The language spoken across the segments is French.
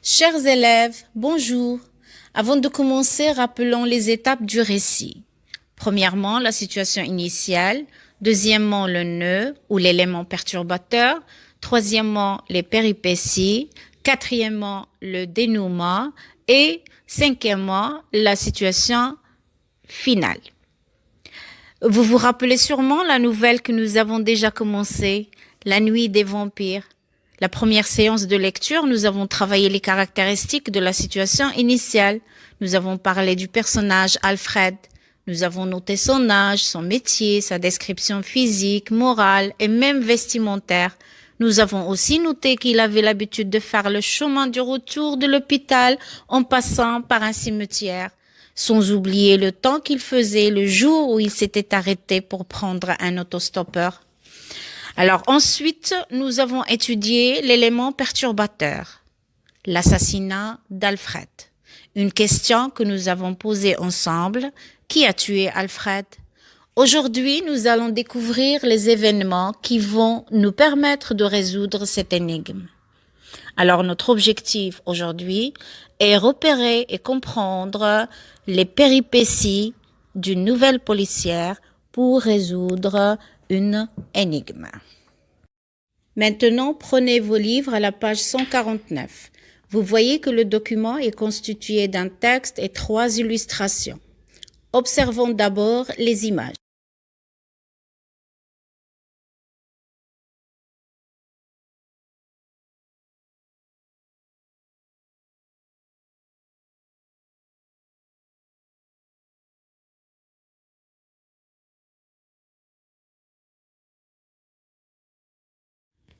Chers élèves, bonjour. Avant de commencer, rappelons les étapes du récit. Premièrement, la situation initiale. Deuxièmement, le nœud ou l'élément perturbateur. Troisièmement, les péripéties. Quatrièmement, le dénouement. Et cinquièmement, la situation finale. Vous vous rappelez sûrement la nouvelle que nous avons déjà commencée, La nuit des vampires. La première séance de lecture, nous avons travaillé les caractéristiques de la situation initiale. Nous avons parlé du personnage Alfred. Nous avons noté son âge, son métier, sa description physique, morale et même vestimentaire. Nous avons aussi noté qu'il avait l'habitude de faire le chemin du retour de l'hôpital en passant par un cimetière, sans oublier le temps qu'il faisait le jour où il s'était arrêté pour prendre un autostoppeur. Alors ensuite, nous avons étudié l'élément perturbateur, l'assassinat d'Alfred. Une question que nous avons posée ensemble, qui a tué Alfred? Aujourd'hui, nous allons découvrir les événements qui vont nous permettre de résoudre cette énigme. Alors notre objectif aujourd'hui est repérer et comprendre les péripéties d'une nouvelle policière pour résoudre une énigme. Maintenant, prenez vos livres à la page 149. Vous voyez que le document est constitué d'un texte et 3 illustrations. Observons d'abord les images.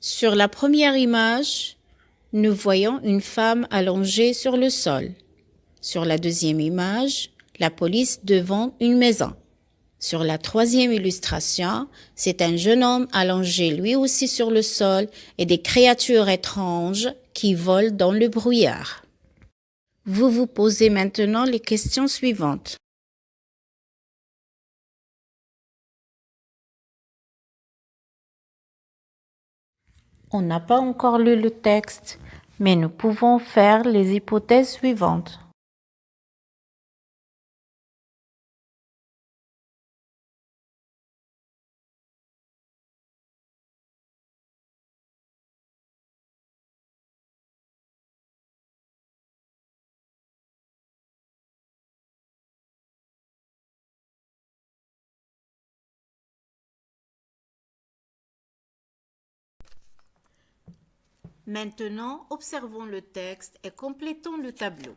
Sur la première image, nous voyons une femme allongée sur le sol. Sur la deuxième image, la police devant une maison. Sur la troisième illustration, c'est un jeune homme allongé lui aussi sur le sol et des créatures étranges qui volent dans le brouillard. Vous vous posez maintenant les questions suivantes. On n'a pas encore lu le texte, mais nous pouvons faire les hypothèses suivantes. Maintenant, observons le texte et complétons le tableau.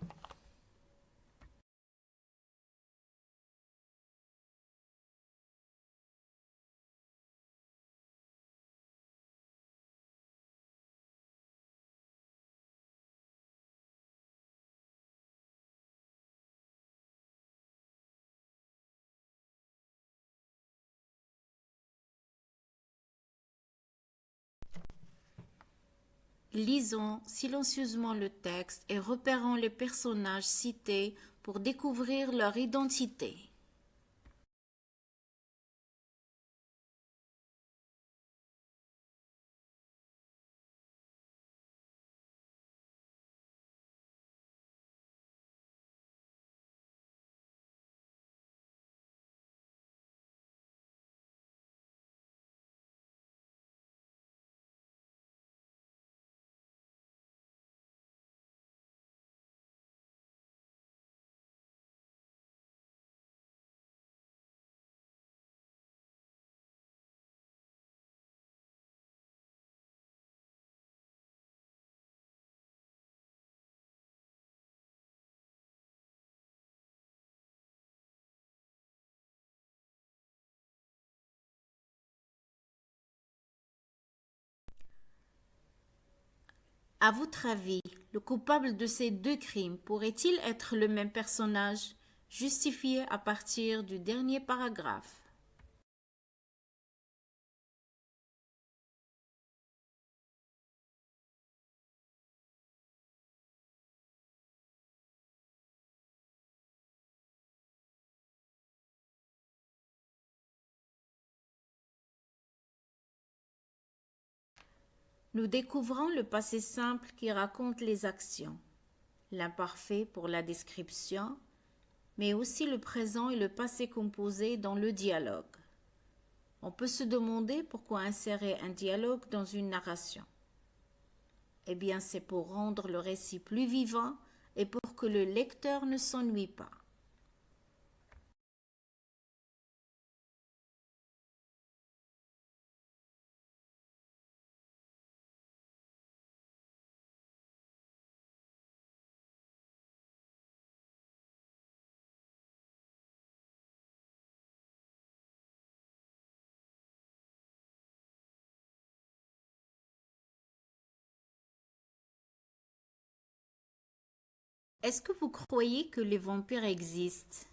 Lisons silencieusement le texte et repérons les personnages cités pour découvrir leur identité. À votre avis, le coupable de ces deux crimes pourrait-il être le même personnage, justifié à partir du dernier paragraphe? Nous découvrons le passé simple qui raconte les actions. l'imparfait pour la description, mais aussi le présent et le passé composé dans le dialogue. On peut se demander pourquoi insérer un dialogue dans une narration. Eh bien, c'est pour rendre le récit plus vivant et pour que le lecteur ne s'ennuie pas. Est-ce que vous croyez que les vampires existent?